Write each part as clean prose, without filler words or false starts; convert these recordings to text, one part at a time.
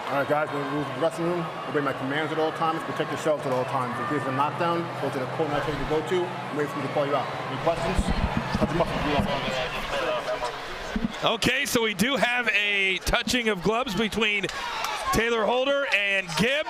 All right, guys, we're in the dressing room. Obey my commands at all times. Protect yourselves at all times. In case of a knockdown, go to the corner I tell you to go to and wait for me to call you out. Any questions? Touch them up and do off. Okay, so we do have a touching of gloves between Tayler Holder and Gib.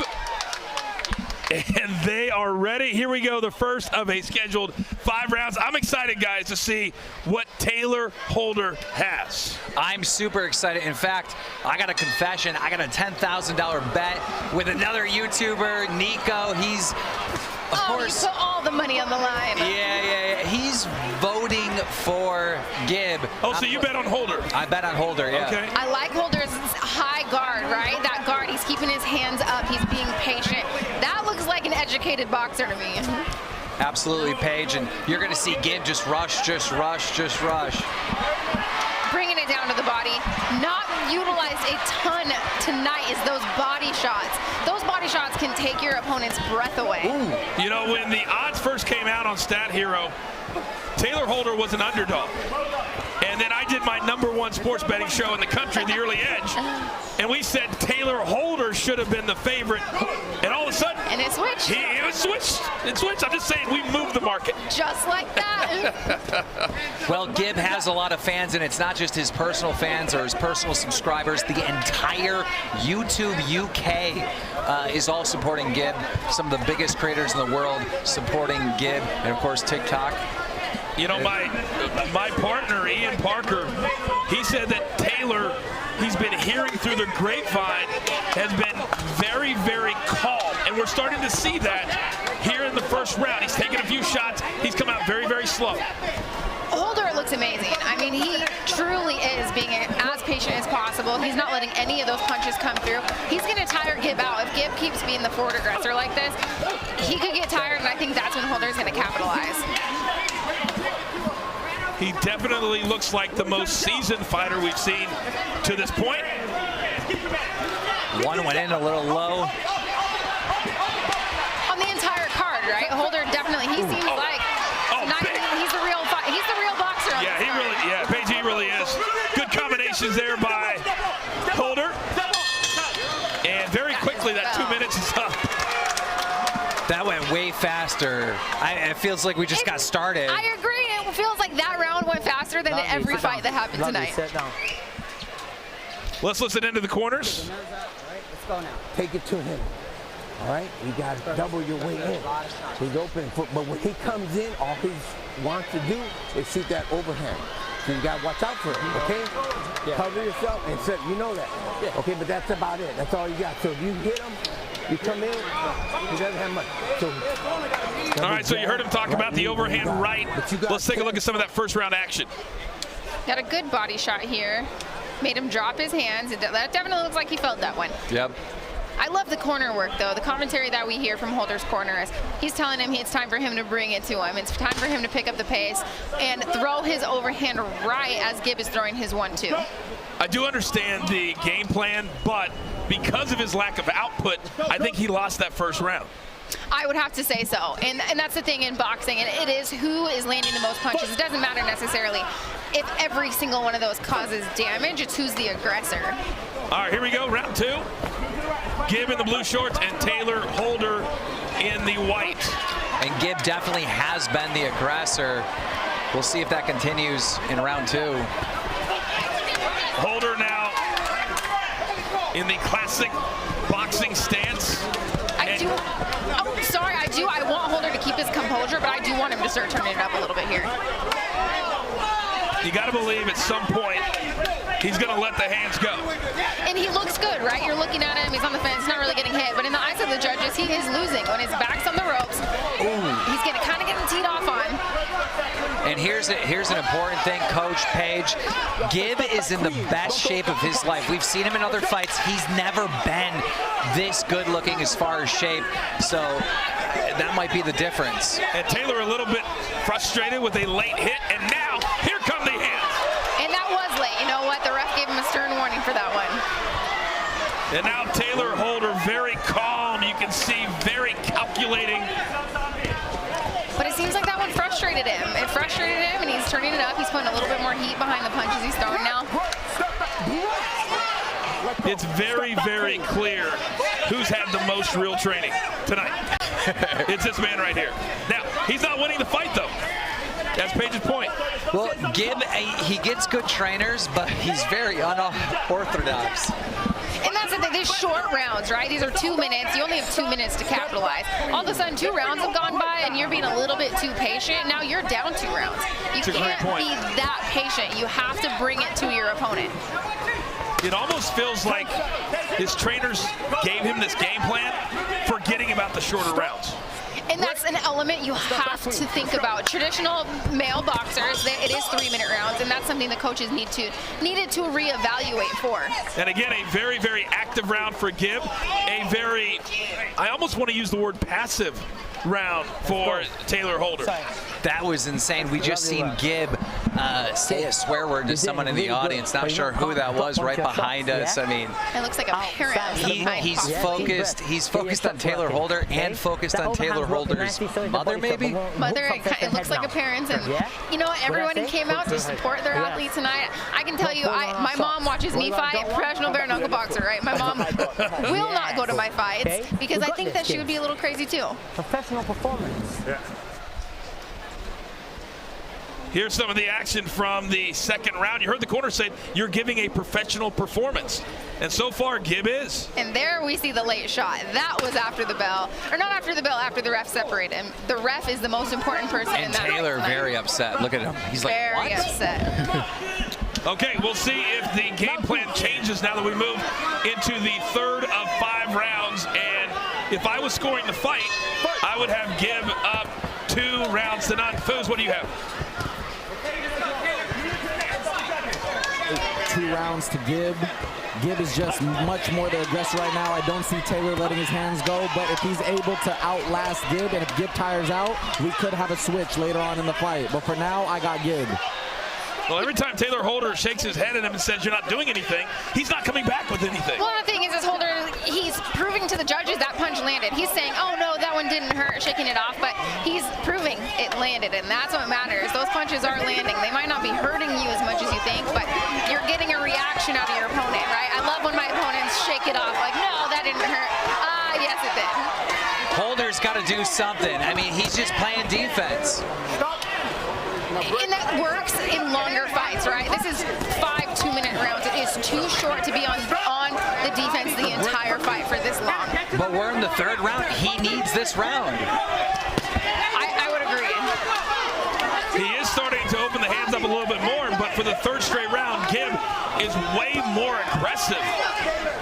And they are ready. Here we go, the first of a scheduled 5 rounds. I'm excited, guys, to see what Tayler Holder has. I'm super excited. In fact, I got a confession. I got a $10,000 bet with another YouTuber, Nico. He's, of course, you put all the money on the line. Yeah. He's voting for Gib. Oh, so you bet on Holder? I bet on Holder, yeah. Okay. I like Holder's high guard, right? That guard, he's keeping his hands up. He's being patient. That looks like an educated boxer to me. Absolutely, Paige. And you're going to see Gib just rush. Bringing it down to the body. Not utilized a ton tonight is those body shots. Those body shots can take your opponent's breath away. Ooh. You know, when the odds first came out on Stat Hero, Tayler Holder was an underdog. And then I did my #1 sports betting show in the country, The Early Edge. And we said Tayler Holder should have been the favorite. And all of a sudden, and it switched. It switched. I'm just saying, we moved the market. Just like that. Well, Gib has a lot of fans, and it's not just his personal fans or his personal subscribers. The entire YouTube UK is all supporting Gib. Some of the biggest creators in the world supporting Gib, and of course TikTok. You know, my partner, Ian Parker, he said that Tayler, he's been hearing through the grapevine, has been very, very calm. And we're starting to see that here in the first round. He's taken a few shots. He's come out very, very slow. Holder looks amazing. I mean, he truly is being as patient as possible. He's not letting any of those punches come through. He's going to tire Gib out. If Gib keeps being the forward aggressor like this, he could get tired, and I think that's when Holder's going to capitalize. He definitely looks like the most seasoned fighter we've seen to this point. One went in a little low. On the entire card, right? Holder definitely, he seems like he's the real boxer. Yeah, Paige, he really is. Good combinations there by Holder. And very quickly, that 2 minutes is up. That went way faster. It feels like we just got started. I agree. It feels like that round went faster than every fight that happened tonight. Let's listen into the corners. Let's go now. Take it to him. All right? You got to double your weight in. He's open. But when he comes in, all he wants to do is shoot that overhand. So you got to watch out for him, okay? Yeah. Cover yourself and set. You know that. Yeah. Okay, but that's about it. That's all you got. So if you hit him, you come in, he doesn't have much. All right, so you heard him talk about the overhand right. Let's take a look at some of that first round action. Got a good body shot here. Made him drop his hands. That definitely looks like he felt that one. Yep. I love the corner work, though. The commentary that we hear from Holder's corner is he's telling him it's time for him to bring it to him. It's time for him to pick up the pace and throw his overhand right as Gib is throwing his 1-2. I do understand the game plan, but because of his lack of output, I think he lost that first round. I would have to say so. And that's the thing in boxing, and it is who is landing the most punches. It doesn't matter necessarily if every single one of those causes damage. It's who's the aggressor. All right, here we go, round 2. Gib in the blue shorts and Tayler Holder in the white. And Gib definitely has been the aggressor. We'll see if that continues in round 2. Holder now in the classic boxing stance. I want Holder to keep his composure, but I do want him to start turning it up a little bit here. You got to believe at some point he's going to let the hands go. And he looks good, right? You're looking at him, he's on the fence, not really getting hit. But in the eyes of the judges, he is losing. When his back's on the ropes, he's going to kind of get teed off on. And here's an important thing, Coach Paige. Gib is in the best shape of his life. We've seen him in other fights. He's never been this good looking as far as shape. So that might be the difference. And Tayler a little bit frustrated with a late hit, and now here come the hands. And that was late. You know what? The ref gave him a stern warning for that one. And now Tayler Holder very calm. You can see very calculating. But it seems like that one frustrated him. It frustrated him, and he's turning it up. He's putting a little bit more heat behind the punches he's throwing now. it's very, very clear who's had the most real training tonight. It's this man right here. Now, he's not winning the fight, though. That's Page's point. Well, Gib, he gets good trainers, but he's very unorthodox. And that's the thing, these short rounds, right? These are 2 minutes. You only have 2 minutes to capitalize. All of a sudden, 2 rounds have gone by, and you're being a little bit too patient. Now you're down 2 rounds. You can't be that patient. You have to bring it to your opponent. It almost feels like his trainers gave him this game plan, forgetting about the shorter rounds. And that's an element you have to think about. Traditional male boxers, it is 3-minute rounds, and that's something the coaches needed to reevaluate for. And again, a very, very active round for Gib. A very, I almost want to use the word passive round for Tayler Holder. That was insane. We just seen Gib say a swear word to someone in the audience. Not sure who that was right behind us. I mean, it looks like a parent. He's focused. He's focused on Tayler Holder and focused on Tayler Holder's mother, maybe? Mother, it looks like a parent. And you know what? Everyone who came out to support their athlete tonight, I can tell you, my mom watches me fight, professional bare knuckle boxer, right? My mom will not go to my fights because I think that she would be a little crazy too. Professional performance. Yeah. Here's some of the action from the second round. You heard the corner say you're giving a professional performance. And so far, Gib is. And there we see the late shot. That was after the bell. Or not after the bell, after the ref separated him. The ref is the most important person in that. And Tayler very upset. Look at him. He's like, what? Very upset. Okay, we'll see if the game plan changes now that we move into the third of 5 rounds. And if I was scoring the fight, I would have Gib up 2 rounds to none. Foos, what do you have? 2 rounds to Gib. Gib is just much more the aggressor right now. I don't see Tayler letting his hands go, but if he's able to outlast Gib and if Gib tires out, we could have a switch later on in the fight. But for now, I got Gib. Well, every time Tayler Holder shakes his head at him and says you're not doing anything, he's not coming back with anything. Well, the thing is Holder, he's proving to the judges that punch landed. He's saying, oh no, that one didn't hurt, shaking it off, but he's proving it landed, and that's what matters. Those punches are landing. They might not be hurting you as much as you think, but you're getting a reaction out of your opponent, right? I love when my opponents shake it off, like, no, that didn't hurt. Yes, it did. Holder's got to do something. I mean, he's just playing defense. And that works in longer fights, right? This is 5 2-minute rounds. It is too short to be on the defense the entire fight for this long. But we're in the 3rd round. He needs this round. I would agree. He is starting to open the hands up a little bit more, but for the 3rd straight round, Gib is way more aggressive.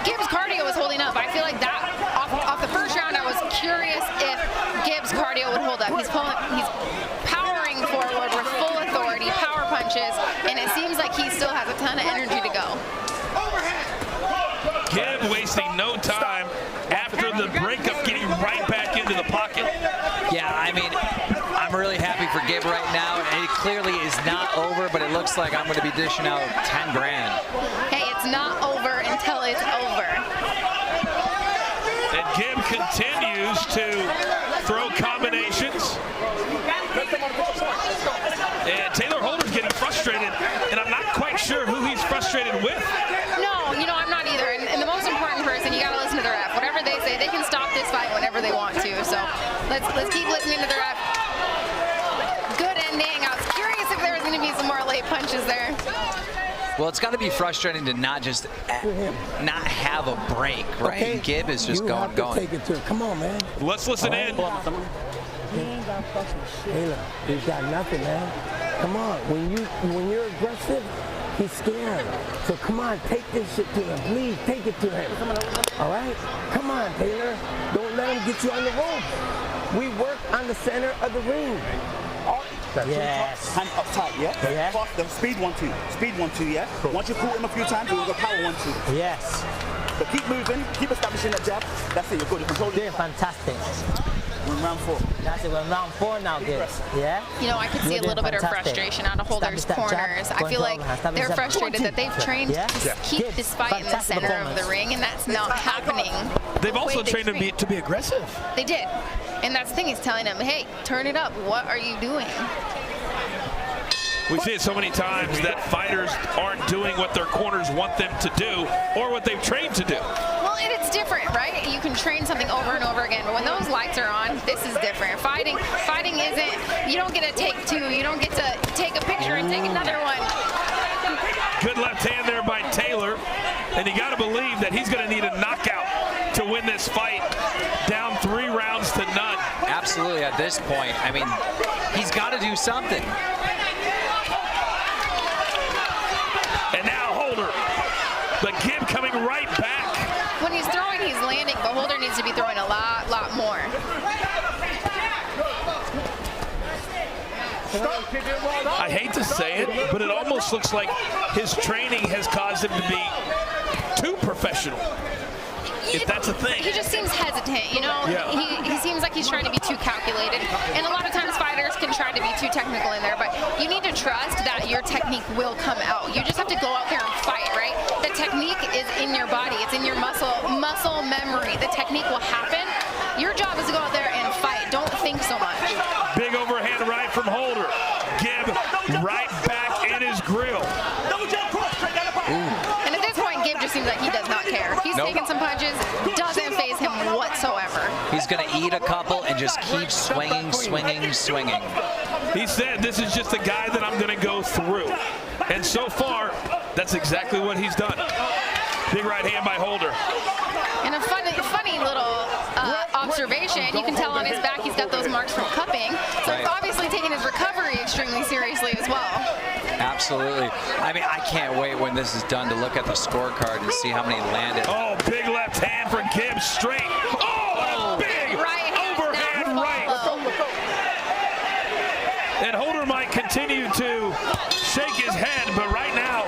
Gib's cardio was holding up. I feel like that, off the 1st round, I was curious if Gib's cardio would hold up. He's powering forward with full authority, power punches, and it seems like he still has a ton of energy to go. Gib wasting no time after the breakup, getting right back into the pocket. Yeah, I mean, I'm really happy for Gib right now. It clearly is not over, but it looks like I'm going to be dishing out 10 grand. Hey, it's not over until it's over. And Gib continues to throw combinations. And Tayler Holder's getting frustrated, and I'm not quite sure who he's frustrated with. No, you know, I'm not either. And the most important person, you got to listen to the ref. Whatever they say, they can stop this fight whenever they want to. So let's keep listening to the ref. Good ending. I was curious if there was going to be some more late punches there. Well, it's got to be frustrating to not have a break, right? Okay. Gib is just going. Take it to him. Come on, man. Let's listen in. Tayler, he's got nothing, man. Come on. When you're aggressive, he's scared. So come on, take this shit to him. Please, take it to him. All right? Come on, Tayler. Don't let him get you on the ropes. We work on the center of the ring. Yes. Hand up tight, yeah? Yeah. Fast, then speed 1-2. Speed 1-2, yeah? Cool. Once you caught him a few times, we'll go power 1-2. Yes. But keep moving, keep establishing that jab. That's it, you're good. You control it. Doing fantastic. We're in round 4. That's it, we're in round 4 now, Gib. Yeah? You know, I could see a little bit of frustration out of Holder's corners. I feel like they're frustrated that they've trained to keep this fight in the center of the ring, and that's not happening. They've also trained him to be aggressive. They did. And that's the thing, he's telling him, hey, turn it up. What are you doing? We see it so many times that fighters aren't doing what their corners want them to do or what they've trained to do. Well, and it's different, right? You can train something over and over again, but when those lights are on, this is different. Fighting isn't, you don't get to take two, you don't get to take a picture and take another one. Good left hand there by Tayler, and you got to believe that he's going to need a knockout to win this fight, down 3 rounds to none. Absolutely, at this point, I mean, he's got to do something. And now Holder, but Gib coming right back. When he's throwing, he's landing, but Holder needs to be throwing a lot more. I hate to say it, but it almost looks like his training has caused him to be too professional. If that's a thing. He just seems hesitant, you know? Yeah. He seems like he's trying to be too calculated. And a lot of times fighters can try to be too technical in there, but you need to trust that your technique will come out. You just have to go out there and fight, right? The technique is in your body. It's in your muscle memory. The technique will happen. Your job is to go out there and fight. Don't think so much. Big overhand right from Holder. Gib right back in his grill. And at this point, Gib just seems like he does not care. He's taking some punches, doesn't faze him whatsoever. He's going to eat a couple and just keep swinging, swinging, swinging. He said, this is just a guy that I'm going to go through. And so far, that's exactly what he's done. Big right hand by Holder. And a funny little observation, you can tell on his back he's got those marks from cupping. So he's obviously taking his recovery extremely seriously as well. Absolutely. I mean, I can't wait when this is done to look at the scorecard and see how many landed. Oh, big left hand for Gib straight. Oh, big right overhand right. And Holder might continue to shake his head, but right now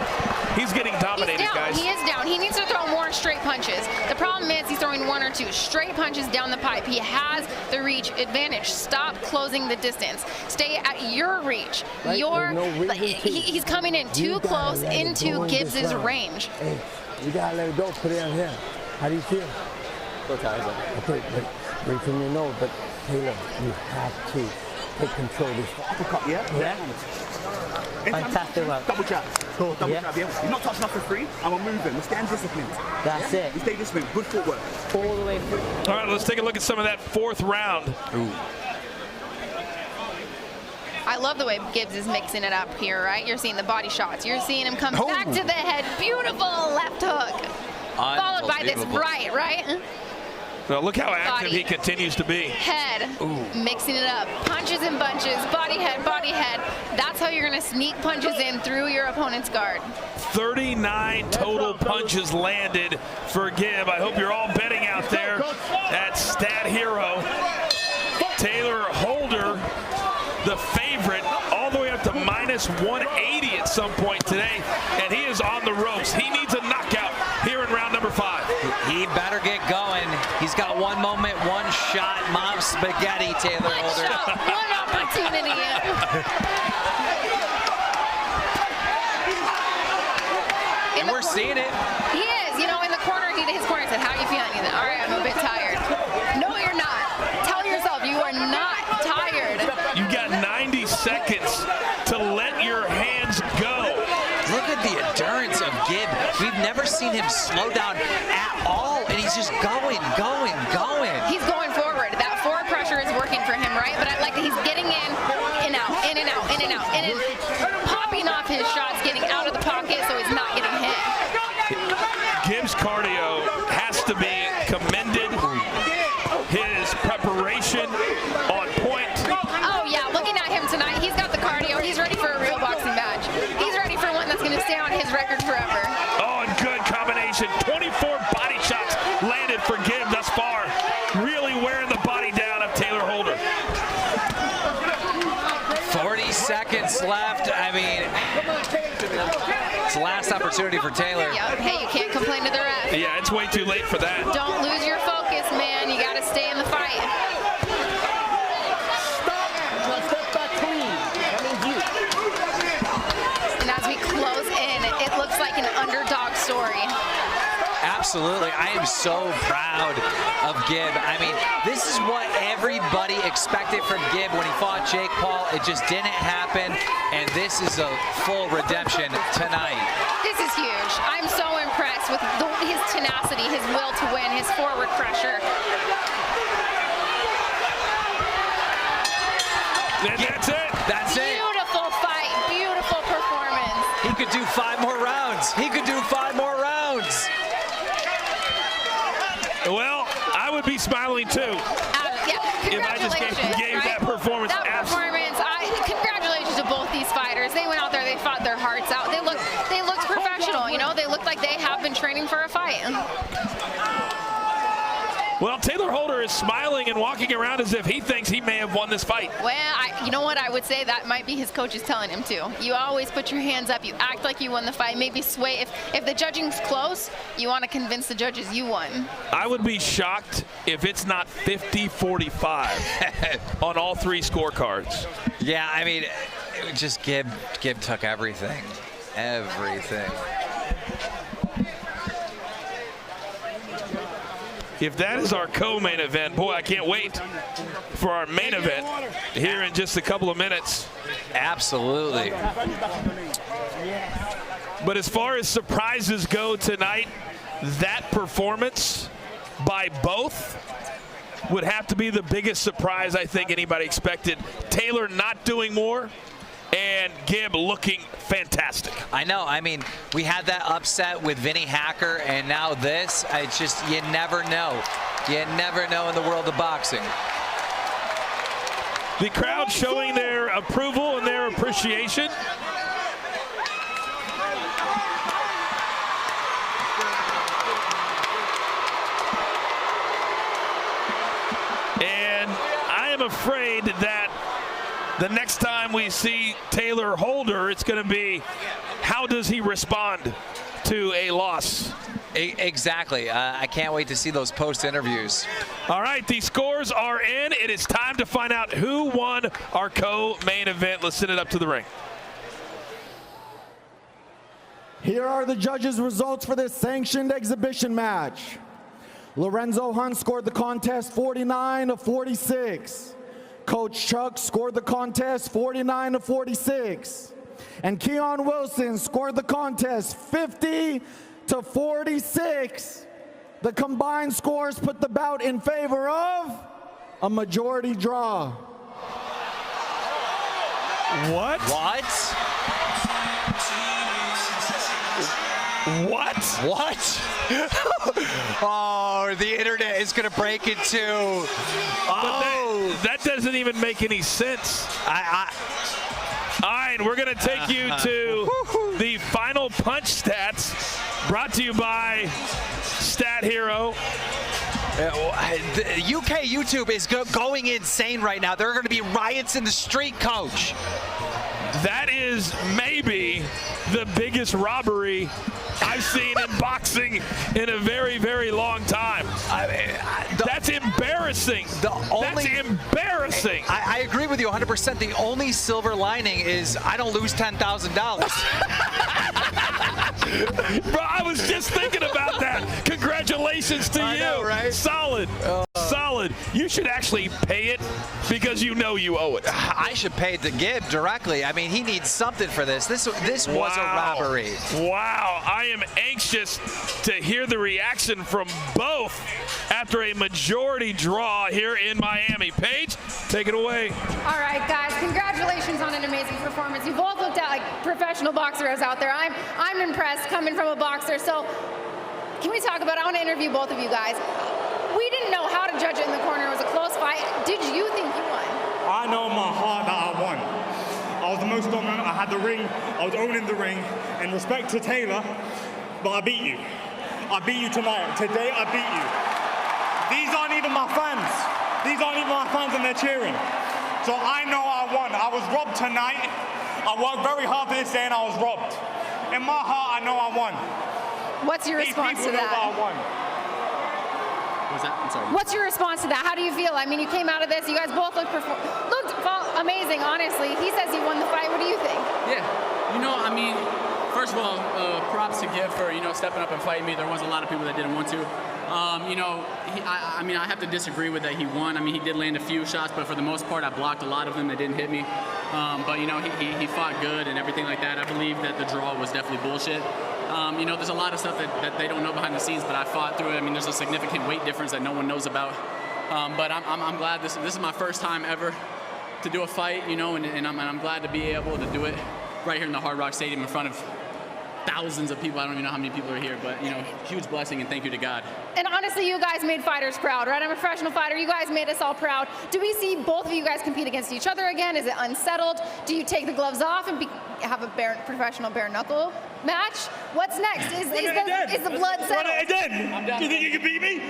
he's getting dominated, he's down. guys. He is down. He needs to throw more straight punches. The problem is he's throwing 1 or 2 straight punches down the pipe. He has the reach advantage. Stop closing the distance. Stay at your reach. Right? He's coming in too close into Gibbs's range. Hey, you gotta let it go. Put it on him. How do you feel? So tired. Okay, but bring from your nose. But Tayler, you have to take control of this. Uppercut, yeah? Fantastic work. Double jab. Double Yeah. jab, yeah. You're not touching us for free, and we're moving. We're staying disciplined. That's it. You stay disciplined. Good footwork. All the way through. All right, let's take a look at some of that 4th round. Ooh. I love the way Gibbs is mixing it up here, right? You're seeing the body shots. You're seeing him come back to the head. Beautiful left hook. Followed by this right? Well, look how active he continues to be. Head, mixing it up. Punches and bunches, body head, body head. That's how you're going to sneak punches in through your opponent's guard. 39 total punches landed for Gib. I hope you're all betting out there at Stat Hero. Tayler Holder, the favorite, all the way up to minus 180 at some point today, and he is on the ropes. He needs a knockout here in round number 5. He better get going. He's got one moment, one shot. Mom spaghetti, Tayler Holder. One opportunity. And we're seeing it. He is. You know, in the corner, his corner said, how are you feeling? He's like, all right, I'm a bit tired. No, you're not. Tell yourself you are not tired. You got 90 seconds to let your hands go. Look at the endurance of Gib. We've never seen him slow down at all, and he's just going. He's going forward. That forward pressure is working for him, right? But I like that he's getting in and out, and popping off his shots, getting out of the pocket so he's not getting hit. Gibbs' cardio has to be commended. His preparation on point. Oh, yeah, looking at him tonight, he's got the cardio. He's ready for a real boxing match. He's ready for one that's going to stay on his record forever. Oh, and good combination. 24 body shots landed for Gib thus far. Really wearing the body down of Tayler Holder. 40 seconds left. I mean, it's the last opportunity for Tayler. Yep. Hey, you can't complain to the ref. Yeah, it's way too late for that. Don't lose your focus, man. You got to stay in the fight. And as we close in, it looks like an underdog story. Absolutely. I am so proud of Gib. I mean, this is what everybody expected from Gib when he fought Jake Paul. It just didn't happen, and this is a full redemption tonight. This is huge. I'm so impressed with his tenacity, his will to win, his forward pressure. And that's it. That's it. Beautiful fight, beautiful performance. He could do 5 more rounds. He could do 5 more rounds. Well, I would be smiling too. Yeah, if I just gave that performance. That performance, congratulations to both these fighters. They went out there, they fought their hearts out. They looked professional, you know? They looked like they have been training for a fight. Well, Tayler Holder is smiling and walking around as if he thinks he may have won this fight. Well, you know what? I would say that might be his coaches telling him to. You always put your hands up. You act like you won the fight. Maybe sway. If the judging's close, you want to convince the judges you won. I would be shocked if it's not 50-45 on all 3 scorecards. Yeah, I mean, just Gib took everything. Everything. If that is our co-main event, boy, I can't wait for our main event here in just a couple of minutes. Absolutely. But as far as surprises go tonight, that performance by both would have to be the biggest surprise I think anybody expected. Tayler not doing more, and Gib looking fantastic. I know. I mean, we had that upset with Vinny Hacker, and now this. It's just, you never know. You never know in the world of boxing. The crowd showing their approval and their appreciation. And I am afraid that the next time we see Tayler Holder, it's going to be how does he respond to a loss? Exactly. I can't wait to see those post interviews. All right, the scores are in. It is time to find out who won our co-main event. Let's send it up to the ring. Here are the judges' results for this sanctioned exhibition match. Lorenzo Hunt scored the contest 49-46. Coach Chuck scored the contest 49-46. And Keon Wilson scored the contest 50-46. The combined scores put the bout in favor of a majority draw. What? What? What? What? Oh, the internet is going to break in two. Oh. That doesn't even make any sense. All right, we're going to take you to the final punch stats brought to you by Stat Hero. The UK YouTube is going insane right now. There are going to be riots in the street, Coach. That is maybe the biggest robbery I've seen in boxing in a very, very long time. That's embarrassing. That's embarrassing. I agree with you 100%. The only silver lining is I don't lose $10,000. Bro, I was just thinking about that. Congratulations to you. I know, right? Solid. Solid. You should actually pay it because you know you owe it. I should pay it to Gib directly. I mean, he needs something for this. This was a robbery. Wow. I am anxious to hear the reaction from both after a majority draw here in Miami. Paige, take it away. All right, guys, congratulations on an amazing performance. You both looked at like professional boxers out there. I'm impressed coming from a boxer. So can we talk about it? I want to interview both of you guys. We didn't know how to judge it in the corner. It was a close fight. Did you think you won? I know in my heart that I won. I was the most dominant. I had the ring. I was owning the ring. In respect to Tayler, but I beat you. I beat you tonight. Today, I beat you. These aren't even my fans. These aren't even my fans, and they're cheering. So I know I won. I was robbed tonight. I worked very hard for this day, and I was robbed. In my heart, I know I won. What's your response to that? I won. What's your response to that? How do you feel? I mean, you came out of this. You guys both looked amazing, honestly. He says he won the fight. What do you think? Yeah. You know, I mean, First of all, props to Gib for stepping up and fighting me. There was a lot of people that didn't want to. I mean, I have to disagree with that he won. I mean, he did land a few shots, but for the most part, I blocked a lot of them that didn't hit me. But he fought good and everything like that. I believe that the draw was definitely bullshit. There's a lot of stuff that they don't know behind the scenes, but I fought through it. I mean, there's a significant weight difference that no one knows about. But I'm glad this is my first time ever to do a fight, and I'm glad to be able to do it right here in the Hard Rock Stadium in front of thousands of people. I don't even know how many people are here, but huge blessing and thank you to God. And honestly, you guys made fighters proud, right? I'm a professional fighter. You guys made us all proud. Do we see both of you guys compete against each other again? Is it unsettled? Do you take the gloves off and have a professional bare knuckle match? What's next? Is the blood settled? Run it again. Do you think you can beat me?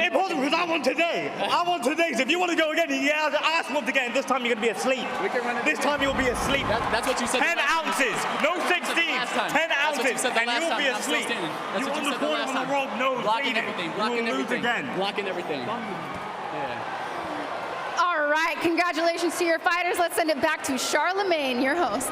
Impossible, because I won today. I won today. So if you want to go again, you have to ask once again. This time you're going to be asleep. We can run it this time you'll be asleep. That's what you said. 10 ounces, no 16. 10 ounces, and you'll be asleep. You're on the corner on the rope, no blocking everything. Blocking everything. Blocking everything. Yeah. All right, congratulations to your fighters. Let's send it back to Charlemagne, your host.